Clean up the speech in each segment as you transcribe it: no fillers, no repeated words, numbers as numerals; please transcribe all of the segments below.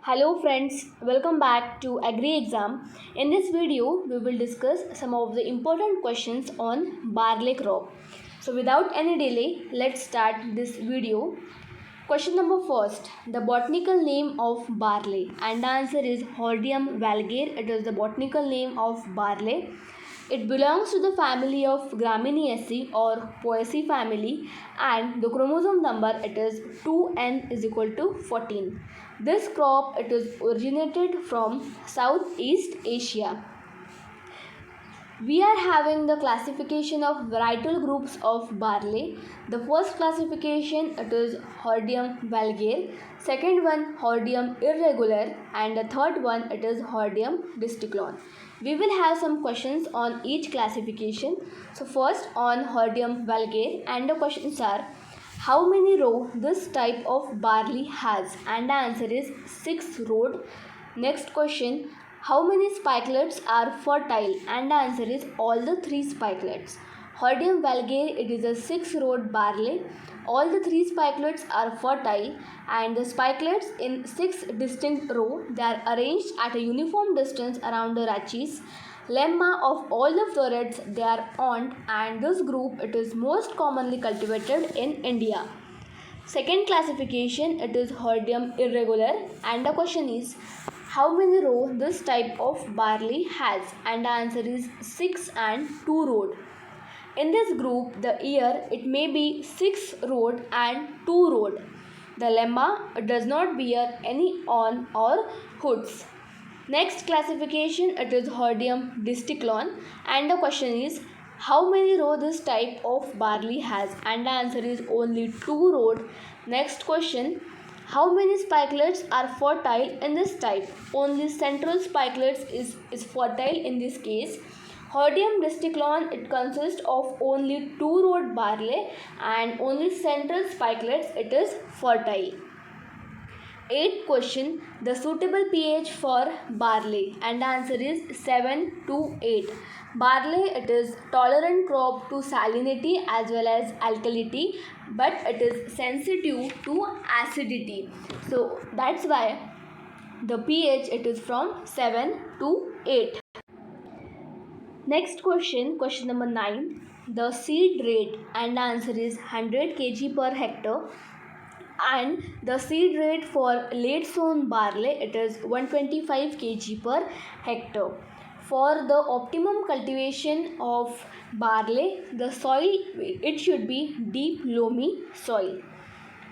Hello friends, welcome back to Agri Exam. In this video, we will discuss some of the important questions on barley crop. So without any delay, let's start this video. Question number first, the botanical name of barley, and the answer is Hordeum valgare. It is the botanical name of barley. It belongs to the family of Gramineaceae or Poaceae family, and the chromosome number it is 2n is equal to 14. This crop it is originated from Southeast Asia. We are having the classification of varietal groups of barley. The first classification it is Hordeum valgare, second one Hordeum irregular, and the third one it is Hordeum disticlon. We will have some questions on each classification. So first on Hordeum valgare, and the questions are how many row this type of barley has, and the answer is 6 rod. Next question, how many spikelets are fertile, and the answer is all the 3 spikelets. Hordeum valgare it is a 6 rod barley. All the 3 spikelets are fertile, and the spikelets in 6 distinct rows they are arranged at a uniform distance around the rachis. Lemma of all the florets they are on, and this group it is most commonly cultivated in India. Second classification it is Hordeum irregular, and the question is how many rows this type of barley has, and the answer is 6 and 2 rod. In this group the ear it may be 6 rod and 2 rod. The lemma does not bear any on or hoods. Next classification it is Hordeum disticlon, and the question is how many rows this type of barley has, and the answer is only 2 rod. Next question, how many spikelets are fertile in this type? Only central spikelets is fertile in this case. Hordeum disticlon it consists of only 2 rod barley, and only central spikelets it is fertile. 8th question, the suitable pH for barley, and the answer is 7 to 8. Barley it is tolerant crop to salinity as well as alkalinity, but it is sensitive to acidity. So that's why the pH it is from 7 to 8. Next question, question number 9. The seed rate, and the answer is 100 kg per hectare, and the seed rate for late sown barley it is 125 kg per hectare. For the optimum cultivation of barley, the soil it should be deep loamy soil.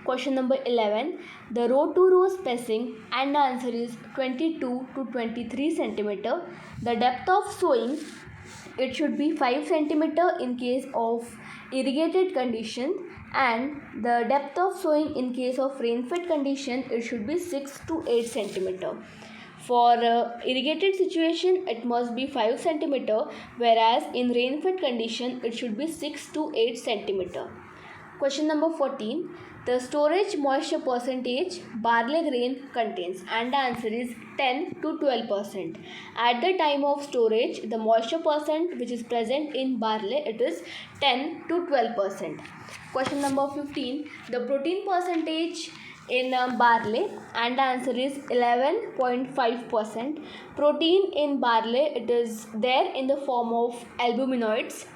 Question number 11, the row to row spacing, and the answer is 22 to 23 centimeter. The depth of sowing it should be 5 centimeter in case of irrigated condition, and the depth of sowing in case of rain-fed condition it should be 6 to 8 centimeter. For irrigated situation it must be 5 centimeter, whereas in rain-fed condition it should be 6 to 8 centimeter. Question number 14, the storage moisture percentage barley grain contains, and the answer is 10 to 12%. At the time of storage the moisture percent which is present in barley it is 10 to 12%. Question number 15, the protein percentage in barley, and the answer is 11.5%. Protein in barley it is there in the form of albuminoids.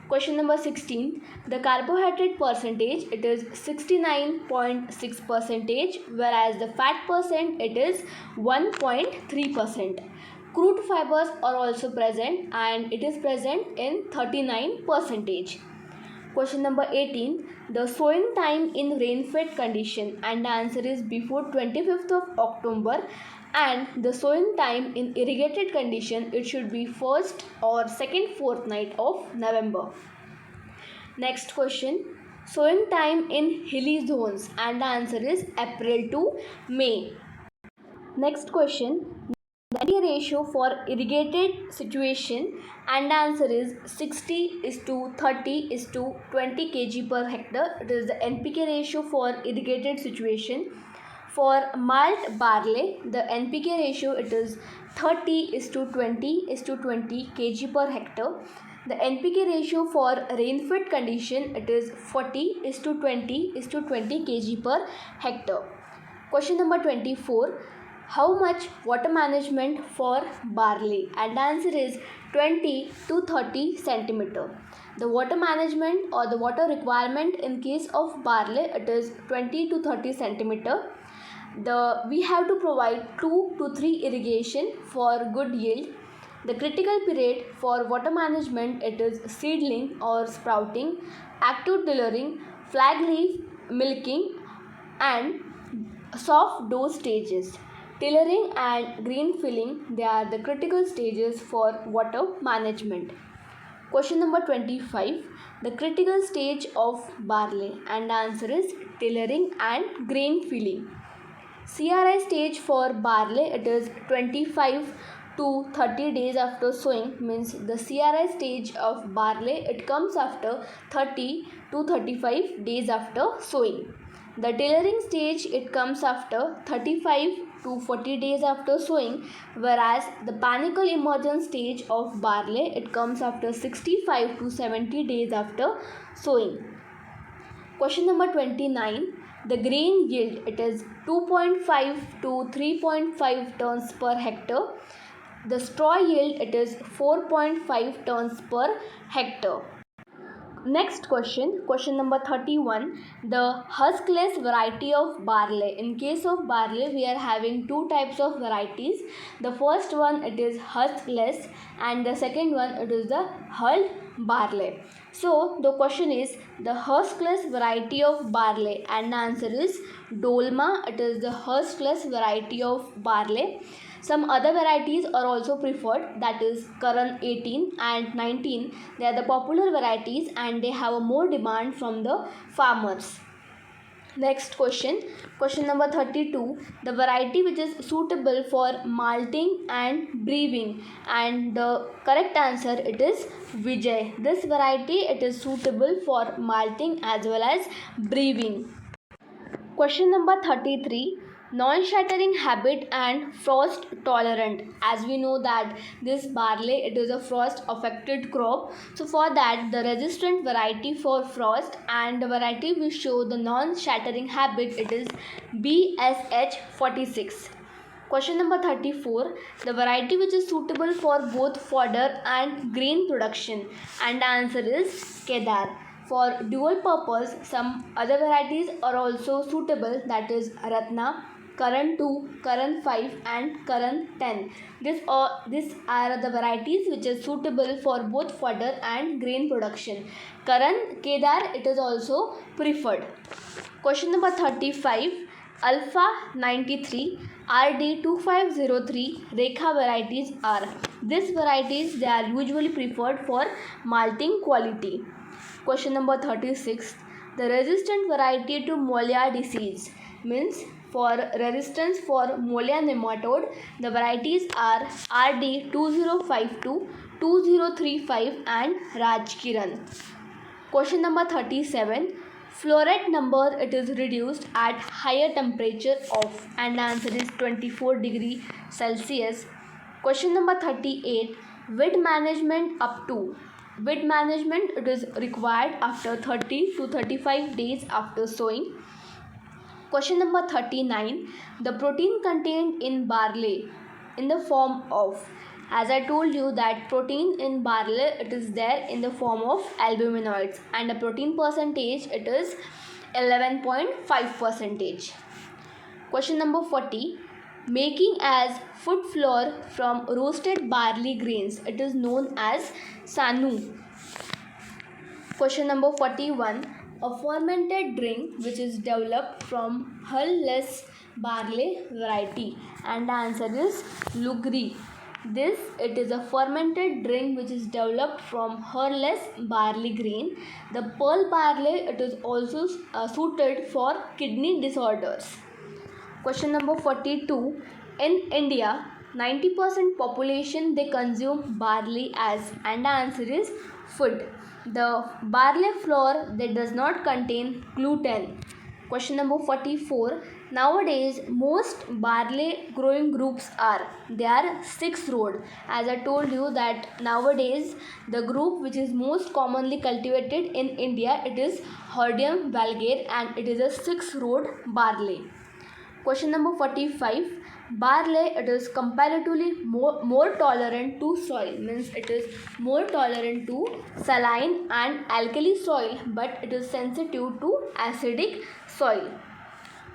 Question number 16, the carbohydrate percentage it is 69.6%, whereas the fat percent it is 1.3%. Crude fibers are also present, and it is present in 39%. Question number 18, the sowing time in rain-fed condition, and the answer is before 25th of October, and the sowing time in irrigated condition it should be first or second fortnight of November. Next question, sowing time in hilly zones, and the answer is April to May. Next question, the NPK ratio for irrigated situation, and the answer is 60 is to 30 is to 20 kg per hectare. It is the NPK ratio for irrigated situation. For malt barley, the NPK ratio it is 30 is to 20 is to 20 kg per hectare. The NPK ratio for rain-fed condition it is 40 is to 20 is to 20 kg per hectare. Question number 24. How much water management for barley? And the answer is 20 to 30 centimeter. The water management or the water requirement in case of barley, it is 20 to 30 centimeter. We have to provide 2 to 3 irrigation for good yield. The critical period for water management, it is seedling or sprouting, active tillering, flag leaf milking, and soft dough stages. Tillering and green filling, they are the critical stages for water management. Question number 25. The critical stage of barley, and the answer is tillering and grain filling. CRI stage for barley, it is 25 to 30 days after sowing, means the CRI stage of barley, it comes after 30 to 35 days after sowing. The tillering stage, it comes after 35 to 40 days after sowing, whereas the panicle emergence stage of barley, it comes after 65 to 70 days after sowing. Question number 29. The grain yield, it is 2.5 to 3.5 tons per hectare. The straw yield, it is 4.5 tons per hectare. Next question number 31. The huskless variety of barley. In case of barley, we are having two types of varieties. The first one, it is huskless, and the second one, it is the hulled barley. So the question is the huskless variety of barley, and the answer is Dolma. It is the huskless variety of barley. Some other varieties are also preferred, that is Karan 18 and 19. They are the popular varieties and they have a more demand from the farmers. Next question number 32. The variety which is suitable for malting and brewing, and the correct answer, it is Vijay. This variety, it is suitable for malting as well as brewing. Question number 33. Non-shattering habit and frost tolerant. As we know that this barley, it is a frost affected crop, so for that the resistant variety for frost and the variety which show the non-shattering habit, it is BSH 46. Question number 34. The variety which is suitable for both fodder and grain production, and the answer is Kedar. For dual purpose, some other varieties are also suitable, that is Ratna, Karan 2, Karan 5 and Karan 10. These are the varieties which is suitable for both fodder and grain production. Karan Kedar, it is also preferred. Question number 35. Alpha 93, RD 2503, Rekha varieties are. These varieties, they are usually preferred for malting quality. Question number 36. The resistant variety to Molia disease, means for resistance for Molia nematode, the varieties are RD 2052, 2035 and Rajkiran. Question number 37. Floret number, it is reduced at higher temperature of, and the answer is 24 degree Celsius. Question number 38. Weed management up to. Weed management, it is required after 30 to 35 days after sowing. Question number 39. The protein contained in barley in the form of, as I told you that protein in barley, it is there in the form of albuminoids, and the protein percentage, it is 11.5%. Question number 40. Making as food flour from roasted barley grains, it is known as Sanu. Question number 41. A fermented drink which is developed from hull-less barley variety, and the answer is Lugri. This, it is a fermented drink which is developed from hull-less barley grain. The pearl barley, it is also suited for kidney disorders. Question number 42. In India, 90% population, they consume barley as, and the answer is food. The barley flour, that does not contain gluten. Question number 44. Nowadays, most barley growing groups are, they are 6-row. As I told you that nowadays the group which is most commonly cultivated in India, it is Hordeum vulgare, and it is a 6-row barley. Question number 45. Barley, it is comparatively more tolerant to soil, means it is more tolerant to saline and alkali soil, but it is sensitive to acidic soil.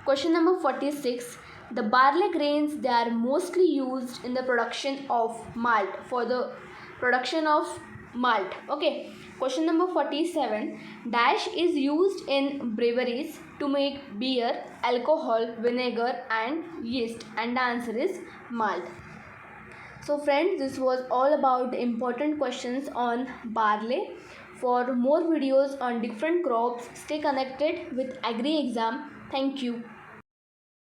Question number 46. The barley grains, they are mostly used in the production of malt, for the production of malt. Okay. Question number 47. Dash is used in breweries to make beer, alcohol, vinegar and yeast, and the answer is malt. So friends, this was all about the important questions on barley. For more videos on different crops, stay connected with Agri Exam. Thank you.